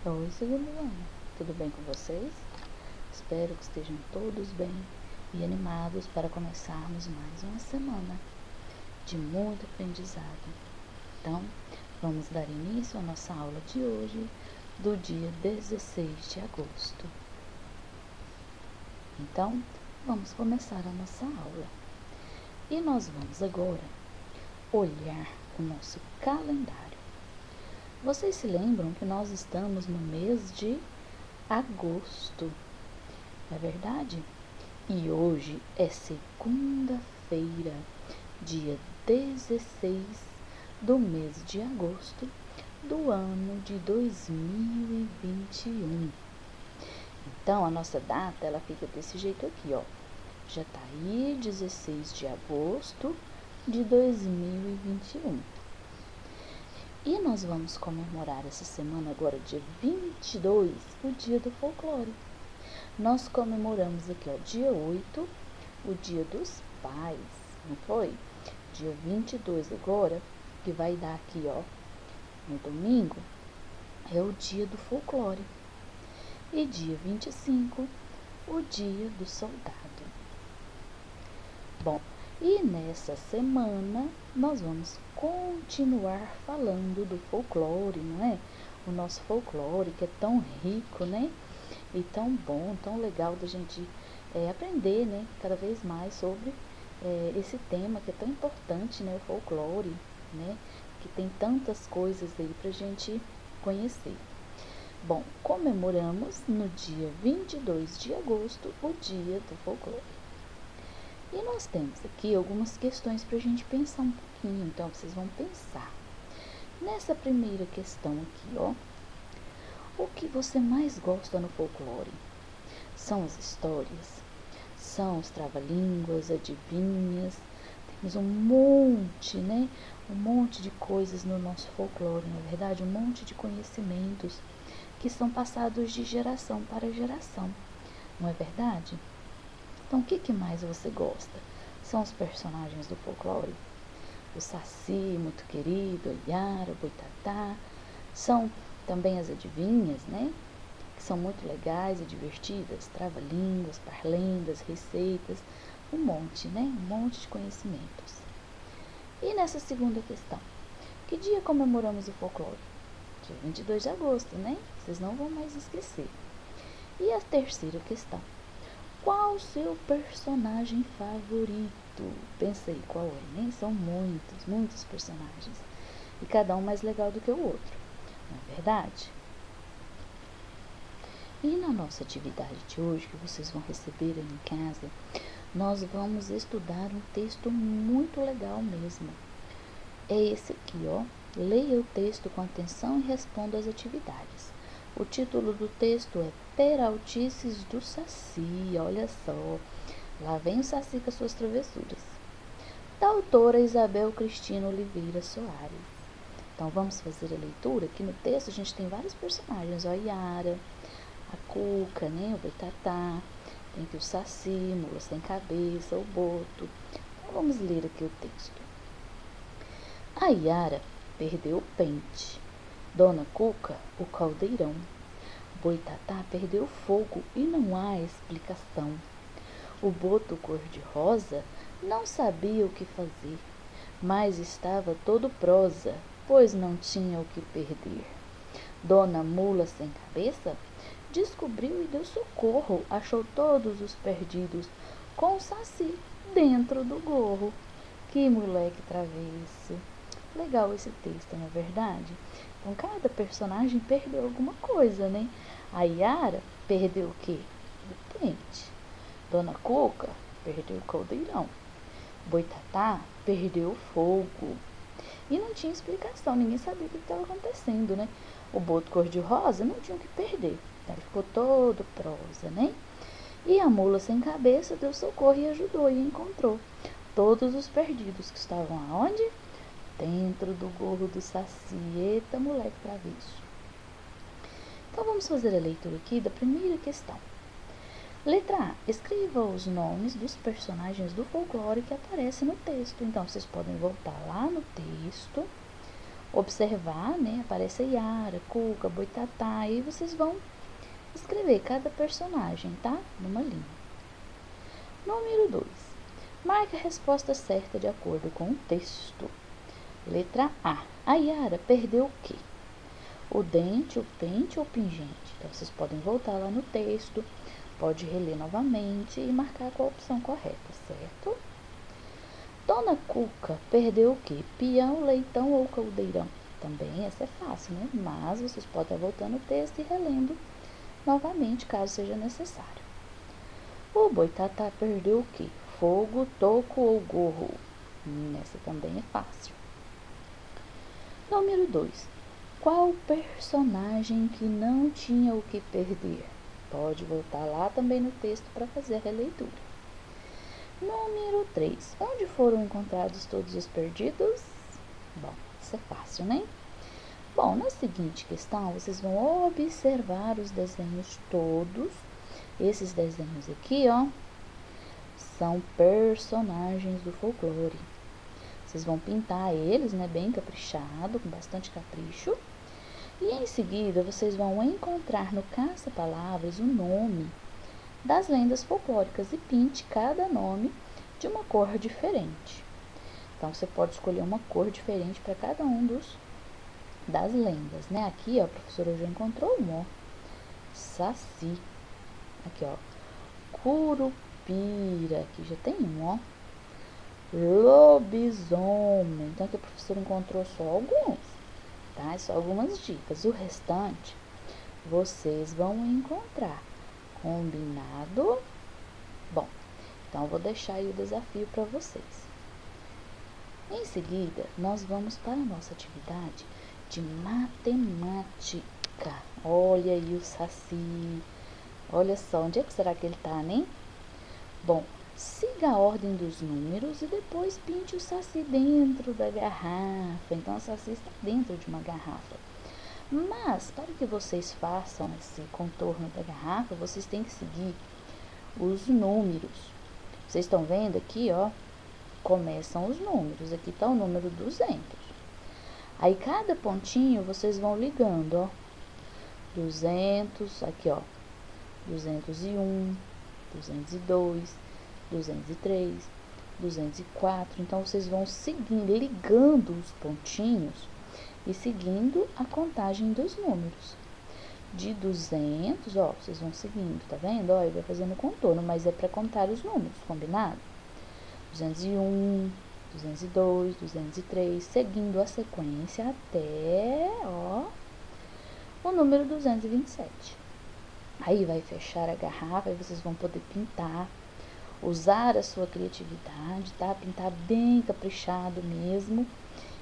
Oi, segundo ano. Tudo bem com vocês? Espero que estejam todos bem e animados para começarmos mais uma semana de muito aprendizado. Então, vamos dar início à nossa aula de hoje, do dia 16 de agosto. Então, vamos começar a nossa aula. E nós vamos agora olhar o nosso calendário. Vocês se lembram que nós estamos no mês de agosto, não é verdade? E hoje é segunda-feira, dia 16 do mês de agosto do ano de 2021. Então, a nossa data, ela fica desse jeito aqui, ó. Já tá aí, 16 de agosto de 2021. E nós vamos comemorar essa semana agora, dia 22, o dia do folclore. Nós comemoramos aqui, ó, dia 8, o dia dos pais, não foi? Dia 22 agora, que vai dar aqui, ó, no domingo, é o dia do folclore. E dia 25, o dia do soldado. Bom, e nessa semana nós vamos continuar falando do folclore, não é? O nosso folclore que é tão rico, né? E tão bom, tão legal da gente aprender, né? Cada vez mais sobre esse tema que é tão importante, né? O folclore, né? Que tem tantas coisas aí pra gente conhecer. Bom, comemoramos no dia 22 de agosto o dia do folclore. E nós temos aqui algumas questões para a gente pensar um pouquinho, então vocês vão pensar. Nessa primeira questão aqui, ó, o que você mais gosta no folclore? São as histórias? São os trava-línguas, adivinhas? Temos um monte, né? Um monte de coisas no nosso folclore, na verdade, um monte de conhecimentos que são passados de geração para geração, não é verdade? Então, o que mais você gosta? São os personagens do folclore? O Saci, muito querido, a Yara, o Boitatá. São também as adivinhas, né? Que são muito legais e divertidas. Trava-línguas, parlendas, receitas. Um monte, né? Um monte de conhecimentos. E nessa segunda questão? Que dia comemoramos o folclore? Dia 22 de agosto, né? Vocês não vão mais esquecer. E a terceira questão? Qual o seu personagem favorito? Pensei qual é, né? São muitos personagens. E cada um mais legal do que o outro, não é verdade? E na nossa atividade de hoje, que vocês vão receber aí em casa, nós vamos estudar um texto muito legal mesmo. É esse aqui, ó. Leia o texto com atenção e responda às atividades. O título do texto é Peraltices do Saci. Olha só, lá vem o Saci com as suas travessuras. Da autora Isabel Cristina Oliveira Soares. Então vamos fazer a leitura. Aqui no texto a gente tem vários personagens. Ó, a Yara, a Cuca, né, o Boitatá. Tem aqui o Saci, Mula Sem Cabeça, o Boto. Então vamos ler aqui o texto. A Yara perdeu o pente. Dona Cuca, o caldeirão. Boitatá perdeu o fogo e não há explicação. O Boto cor-de-rosa não sabia o que fazer, mas estava todo prosa, pois não tinha o que perder. Dona Mula Sem Cabeça descobriu e deu socorro, achou todos os perdidos, com o Saci dentro do gorro. Que moleque travesso! Legal esse texto, não é verdade? Então, cada personagem perdeu alguma coisa, né? A Yara perdeu o quê? O pente. Dona Cuca perdeu o caldeirão. Boitatá perdeu o fogo. E não tinha explicação, ninguém sabia o que estava acontecendo, né? O Boto cor-de-rosa não tinha o que perder. Então, ele ficou todo prosa, né? E a Mula Sem Cabeça deu socorro e ajudou e encontrou todos os perdidos que estavam aonde? Dentro do gorro do Saci. Eita, moleque travesso. Então, vamos fazer a leitura aqui da primeira questão. Letra A. Escreva os nomes dos personagens do folclore que aparecem no texto. Então, vocês podem voltar lá no texto, observar, né? Aparece a Yara, Cuca, Boitatá, e vocês vão escrever cada personagem, tá? Numa linha. Número 2. Marque a resposta certa de acordo com o texto. Letra A. A Yara perdeu o quê? O dente, o pente ou o pingente? Então, vocês podem voltar lá no texto, pode reler novamente e marcar qual a opção correta, certo? Dona Cuca perdeu o quê? Peão, leitão ou caldeirão? Também essa é fácil, né? Mas vocês podem estar voltando o texto e relendo novamente, caso seja necessário. O Boitatá perdeu o quê? Fogo, toco ou gorro? Essa também é fácil. Número 2. Qual personagem que não tinha o que perder? Pode voltar lá também no texto para fazer a releitura. Número 3. Onde foram encontrados todos os perdidos? Bom, isso é fácil, né? Bom, na seguinte questão, vocês vão observar os desenhos todos. Esses desenhos aqui, ó, são personagens do folclore. Vocês vão pintar eles, né, bem caprichado, com bastante capricho. E em seguida, vocês vão encontrar no caça-palavras o nome das lendas folclóricas e pinte cada nome de uma cor diferente. Então, você pode escolher uma cor diferente para cada um das lendas, né? Aqui, ó, a professora já encontrou um, ó, Saci. Aqui, ó, Curupira. Aqui já tem um, ó, lobisomem. Então, aqui a professora encontrou só alguns, tá? Só algumas dicas. O restante, vocês vão encontrar. Combinado? Bom, então eu vou deixar aí o desafio para vocês. Em seguida, nós vamos para a nossa atividade de matemática. Olha aí o Saci. Olha só, onde é que será que ele tá, né? Bom, siga a ordem dos números e depois pinte o Saci dentro da garrafa. Então, o Saci está dentro de uma garrafa. Mas, para que vocês façam esse contorno da garrafa, vocês têm que seguir os números. Vocês estão vendo aqui, ó, começam os números. Aqui está o número 200. Aí, cada pontinho, vocês vão ligando, ó. 200, aqui, ó. 201, 202, 203, 204. Então, vocês vão seguindo, ligando os pontinhos e seguindo a contagem dos números. De 200, ó, vocês vão seguindo, tá vendo? Ó, ele vai fazendo contorno, mas é para contar os números, combinado? 201, 202, 203, seguindo a sequência até, ó, o número 227. Aí vai fechar a garrafa e vocês vão poder pintar, usar a sua criatividade, tá? Pintar bem caprichado mesmo.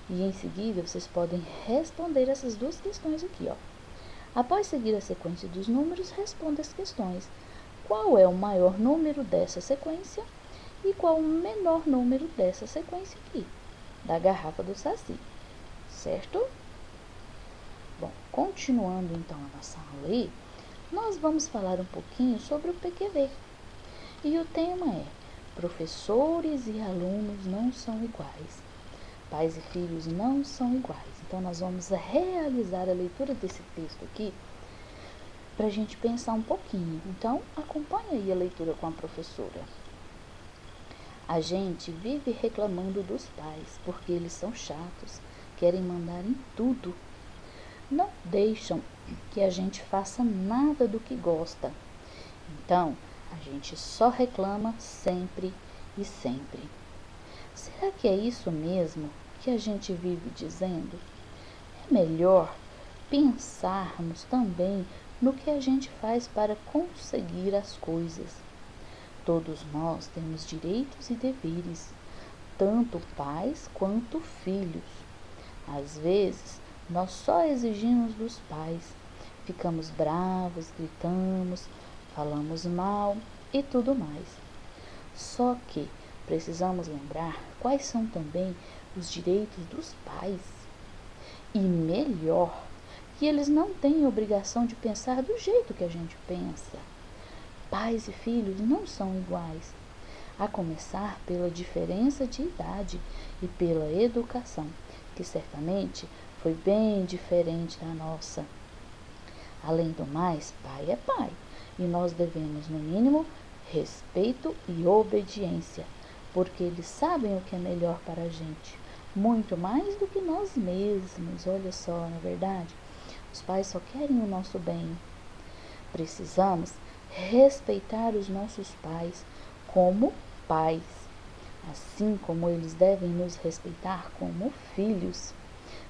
E em seguida, vocês podem responder essas duas questões aqui, ó. Após seguir a sequência dos números, responda as questões. Qual é o maior número dessa sequência e qual o menor número dessa sequência aqui, da garrafa do Saci, certo? Bom, continuando então a nossa aula aí, nós vamos falar um pouquinho sobre o PQV. E o tema é: professores e alunos não são iguais. Pais e filhos não são iguais. Então, nós vamos realizar a leitura desse texto aqui para a gente pensar um pouquinho. Então, acompanhe aí a leitura com a professora. A gente vive reclamando dos pais porque eles são chatos, querem mandar em tudo. Não deixam que a gente faça nada do que gosta. Então, a gente só reclama sempre e sempre. Será que é isso mesmo que a gente vive dizendo? É melhor pensarmos também no que a gente faz para conseguir as coisas. Todos nós temos direitos e deveres, tanto pais quanto filhos. Às vezes, nós só exigimos dos pais, ficamos bravos, gritamos, falamos mal e tudo mais. Só que precisamos lembrar quais são também os direitos dos pais. E melhor, que eles não têm obrigação de pensar do jeito que a gente pensa. Pais e filhos não são iguais, a começar pela diferença de idade e pela educação, que certamente foi bem diferente da nossa. Além do mais, pai é pai, e nós devemos, no mínimo, respeito e obediência, porque eles sabem o que é melhor para a gente, muito mais do que nós mesmos. Olha só, na verdade, os pais só querem o nosso bem. Precisamos respeitar os nossos pais como pais, assim como eles devem nos respeitar como filhos.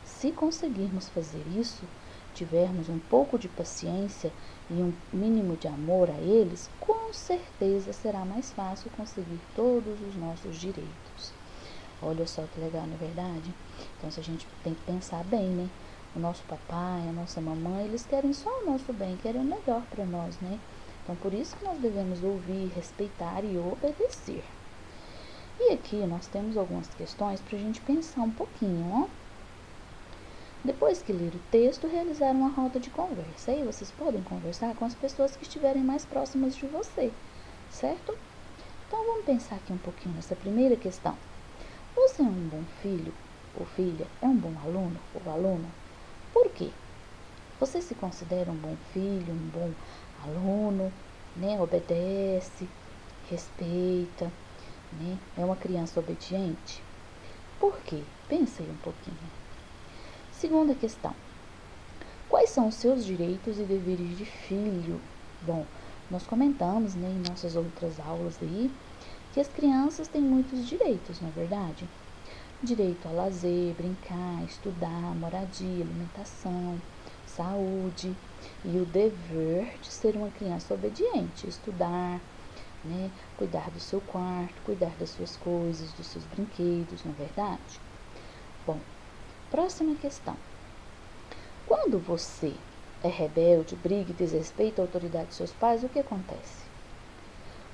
Se conseguirmos fazer isso, tivermos um pouco de paciência e um mínimo de amor a eles, com certeza será mais fácil conseguir todos os nossos direitos. Olha só que legal, não é verdade? Então, a gente tem que pensar bem, né? O nosso papai, a nossa mamãe, eles querem só o nosso bem, querem o melhor para nós, né? Então, por isso que nós devemos ouvir, respeitar e obedecer. E aqui nós temos algumas questões para a gente pensar um pouquinho, ó. Depois que ler o texto, realizar uma roda de conversa. Aí vocês podem conversar com as pessoas que estiverem mais próximas de você, certo? Então, vamos pensar aqui um pouquinho nessa primeira questão. Você é um bom filho ou filha? É um bom aluno ou aluna? Por quê? Você se considera um bom filho, um bom aluno, né? Obedece, respeita, né? É uma criança obediente? Por quê? Pensa aí um pouquinho. Segunda questão. Quais são os seus direitos e deveres de filho? Bom, nós comentamos, né, em nossas outras aulas aí, que as crianças têm muitos direitos, não é verdade? Direito ao lazer, brincar, estudar, moradia, alimentação, saúde e o dever de ser uma criança obediente, estudar, né, cuidar do seu quarto, cuidar das suas coisas, dos seus brinquedos, não é verdade? Bom, próxima questão. Quando você é rebelde, briga e desrespeita a autoridade de seus pais, o que acontece?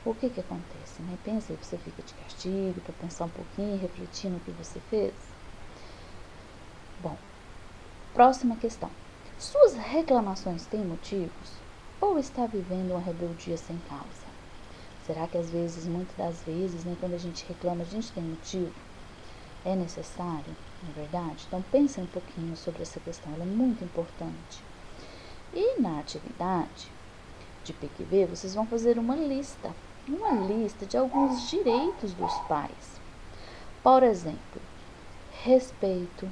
O que acontece, né? Pensa aí, você fica de castigo para pensar um pouquinho, refletir no que você fez. Bom, próxima questão. Suas reclamações têm motivos? Ou está vivendo uma rebeldia sem causa? Será que às vezes, muitas das vezes, né, quando a gente reclama, a gente tem motivo? É necessário, não é verdade? Então, pense um pouquinho sobre essa questão, ela é muito importante. E na atividade de PQV, vocês vão fazer uma lista de alguns direitos dos pais. Por exemplo, respeito.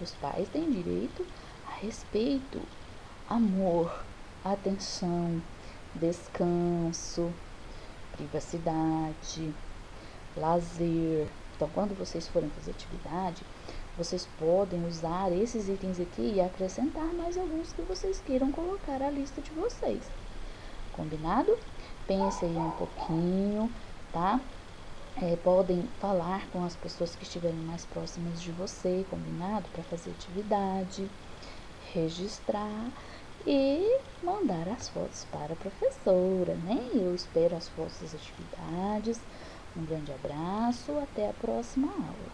Os pais têm direito a respeito, amor, atenção, descanso, privacidade, lazer. Então, quando vocês forem fazer atividade, vocês podem usar esses itens aqui e acrescentar mais alguns que vocês queiram colocar à lista de vocês. Combinado? Pense aí um pouquinho, tá? Podem falar com as pessoas que estiverem mais próximas de você, combinado? Para fazer atividade, registrar e mandar as fotos para a professora, né? Eu espero as fotos das atividades. Um grande abraço, até a próxima aula.